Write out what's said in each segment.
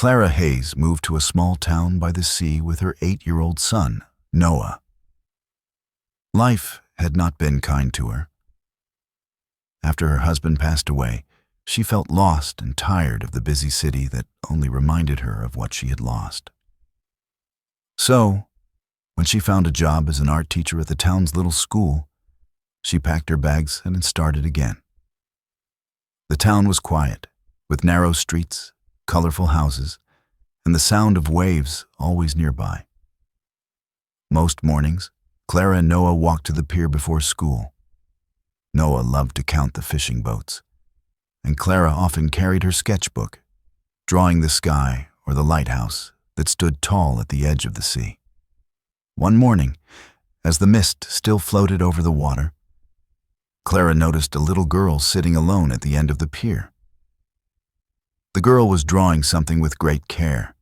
Clara Hayes moved to a small town by the sea with her 8-year-old son, Noah. Life had not been kind to her. After her husband passed away, she felt lost and tired of the busy city that only reminded her of what she had lost. So, when she found a job as an art teacher at the town's little school, she packed her bags and started again. The town was quiet, with narrow streets, colorful houses, and the sound of waves always nearby. Most mornings, Clara and Noah walked to the pier before school. Noah loved to count the fishing boats, and Clara often carried her sketchbook, drawing the sky or the lighthouse that stood tall at the edge of the sea. One morning, as the mist still floated over the water, Clara noticed a little girl sitting alone at the end of the pier. The girl was drawing something with great care.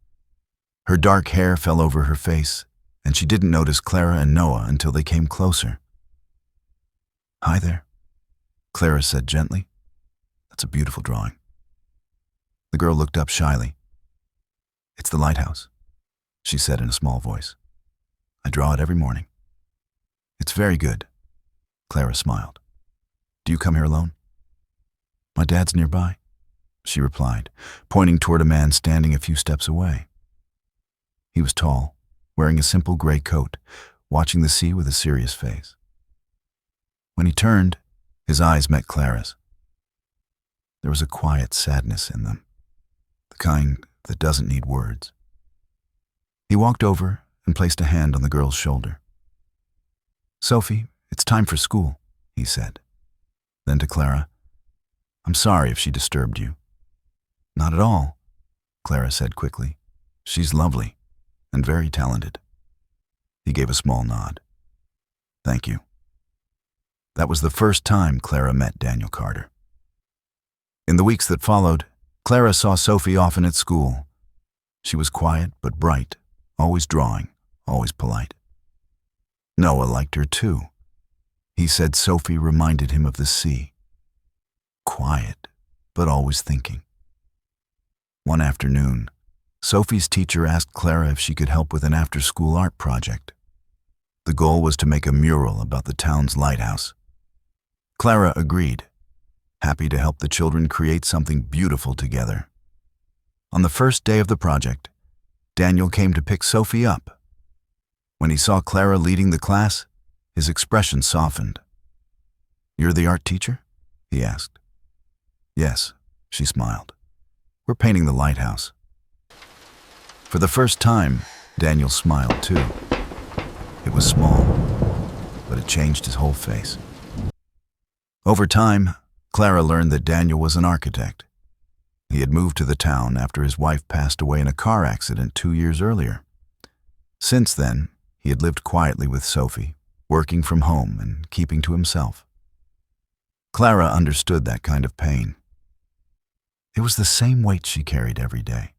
Her dark hair fell over her face, and she didn't notice Clara and Noah until they came closer. "Hi there," Clara said gently. "That's a beautiful drawing." The girl looked up shyly. "It's the lighthouse," she said in a small voice. "I draw it every morning." "It's very good," Clara smiled. "Do you come here alone?" "My dad's nearby," she replied, pointing toward a man standing a few steps away. He was tall, wearing a simple gray coat, watching the sea with a serious face. When he turned, his eyes met Clara's. There was a quiet sadness in them, the kind that doesn't need words. He walked over and placed a hand on the girl's shoulder. "Sophie, it's time for school," he said. Then to Clara, "I'm sorry if she disturbed you." "Not at all," Clara said quickly. "She's lovely and very talented." He gave a small nod. "Thank you." That was the first time Clara met Daniel Carter. In the weeks that followed, Clara saw Sophie often at school. She was quiet but bright, always drawing, always polite. Noah liked her too. He said Sophie reminded him of the sea. Quiet, but always thinking. One afternoon, Sophie's teacher asked Clara if she could help with an after-school art project. The goal was to make a mural about the town's lighthouse. Clara agreed, happy to help the children create something beautiful together. On the first day of the project, Daniel came to pick Sophie up. When he saw Clara leading the class, his expression softened. "You're the art teacher?" he asked. "Yes," she smiled. "We're painting the lighthouse." For the first time, Daniel smiled too. It was small, but it changed his whole face. Over time, Clara learned that Daniel was an architect. He had moved to the town after his wife passed away in a car accident 2 years earlier. Since then, he had lived quietly with Sophie, working from home and keeping to himself. Clara understood that kind of pain. It was the same weight she carried every day.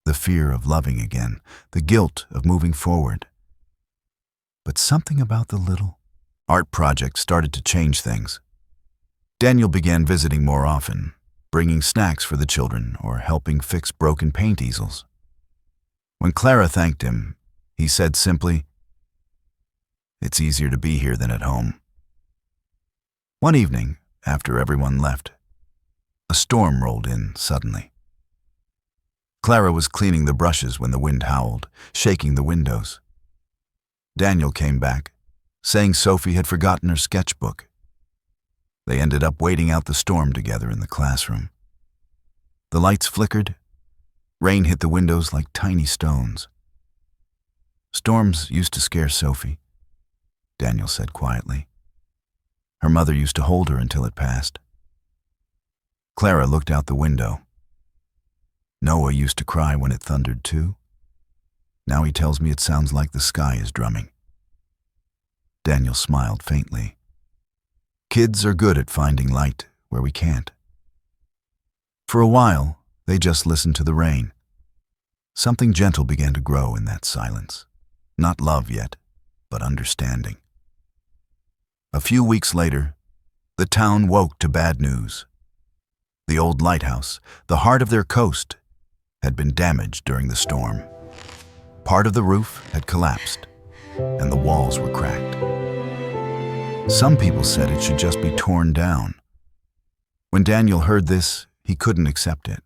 The fear of loving again, the guilt of moving forward. But something about the little art project started to change things. Daniel began visiting more often, bringing snacks for the children or helping fix broken paint easels. When Clara thanked him, he said simply, "It's easier to be here than at home." One evening, after everyone left, a storm rolled in suddenly. Clara was cleaning the brushes when the wind howled, shaking the windows. Daniel came back, saying Sophie had forgotten her sketchbook. They ended up waiting out the storm together in the classroom. The lights flickered. Rain hit the windows like tiny stones. "Storms used to scare Sophie," Daniel said quietly. "Her mother used to hold her until it passed." Clara looked out the window. "Noah used to cry when it thundered too. Now he tells me it sounds like the sky is drumming." Daniel smiled faintly. Kids are good at finding light where we can't. For a while, they just listened to the rain. Something gentle began to grow in that silence. Not love yet, but understanding. A few weeks later, the town woke to bad news. The old lighthouse, the heart of their coast, had been damaged during the storm. Part of the roof had collapsed, and the walls were cracked. Some people said it should just be torn down. When Daniel heard this, he couldn't accept it.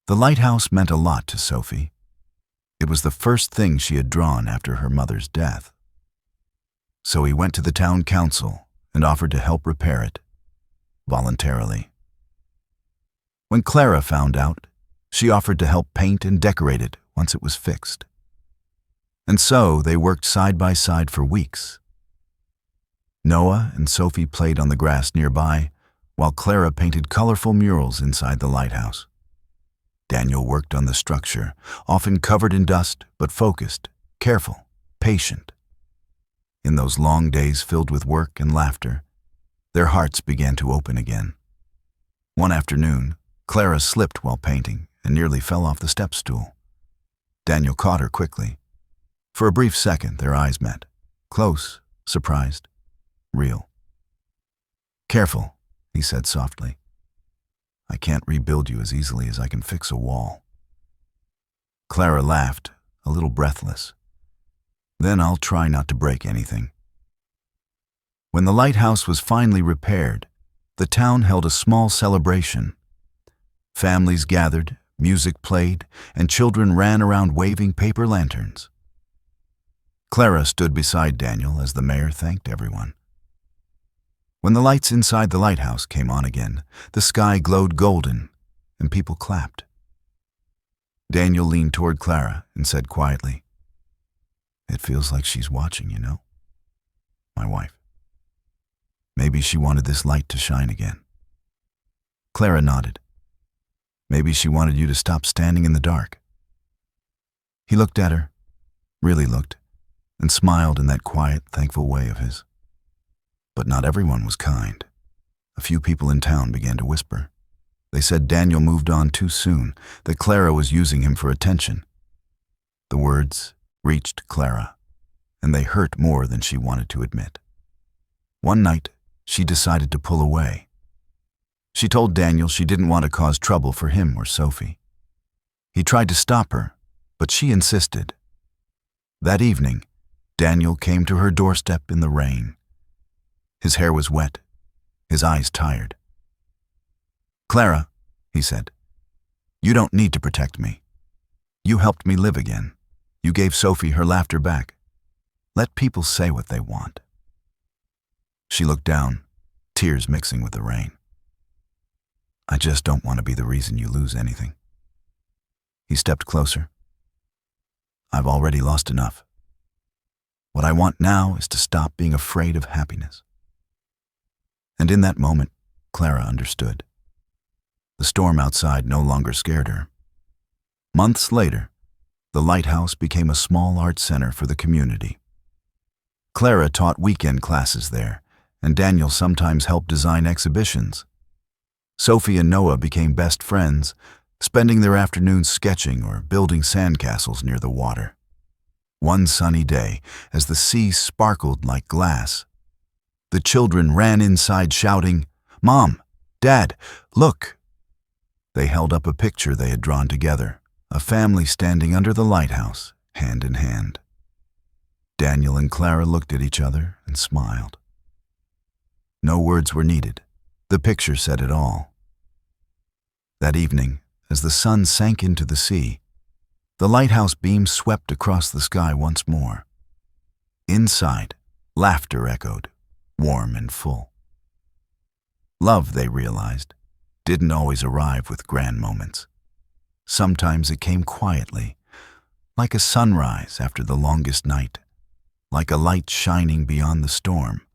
The lighthouse meant a lot to Sophie. It was the first thing she had drawn after her mother's death. So he went to the town council and offered to help repair it, voluntarily. When Clara found out, she offered to help paint and decorate it once it was fixed. And so they worked side by side for weeks. Noah and Sophie played on the grass nearby, while Clara painted colorful murals inside the lighthouse. Daniel worked on the structure, often covered in dust, but focused, careful, patient. In those long days filled with work and laughter, their hearts began to open again. One afternoon, Clara slipped while painting and nearly fell off the step stool. Daniel caught her quickly. For a brief second, their eyes met. Close, surprised, real. "Careful," he said softly. "I can't rebuild you as easily as I can fix a wall." Clara laughed, a little breathless. "Then I'll try not to break anything." When the lighthouse was finally repaired, the town held a small celebration. Families gathered, music played, and children ran around waving paper lanterns. Clara stood beside Daniel as the mayor thanked everyone. When the lights inside the lighthouse came on again, the sky glowed golden, and people clapped. Daniel leaned toward Clara and said quietly, "It feels like she's watching, you know? My wife. Maybe she wanted this light to shine again." Clara nodded. "Maybe she wanted you to stop standing in the dark." He looked at her, really looked, and smiled in that quiet, thankful way of his. But not everyone was kind. A few people in town began to whisper. They said Daniel moved on too soon, that Clara was using him for attention. The words reached Clara, and they hurt more than she wanted to admit. One night, she decided to pull away. She told Daniel she didn't want to cause trouble for him or Sophie. He tried to stop her, but she insisted. That evening, Daniel came to her doorstep in the rain. His hair was wet, his eyes tired. "Clara," he said, "you don't need to protect me. You helped me live again. You gave Sophie her laughter back. Let people say what they want." She looked down, tears mixing with the rain. "I just don't want to be the reason you lose anything." He stepped closer. "I've already lost enough. What I want now is to stop being afraid of happiness." And in that moment, Clara understood. The storm outside no longer scared her. Months later, the lighthouse became a small art center for the community. Clara taught weekend classes there, and Daniel sometimes helped design exhibitions. Sophie and Noah became best friends, spending their afternoons sketching or building sandcastles near the water. One sunny day, as the sea sparkled like glass, the children ran inside shouting, "Mom! Dad! Look!" They held up a picture they had drawn together, a family standing under the lighthouse, hand in hand. Daniel and Clara looked at each other and smiled. No words were needed. The picture said it all. That evening, as the sun sank into the sea, the lighthouse beam swept across the sky once more. Inside, laughter echoed, warm and full. Love, they realized, didn't always arrive with grand moments. Sometimes it came quietly, like a sunrise after the longest night, like a light shining beyond the storm.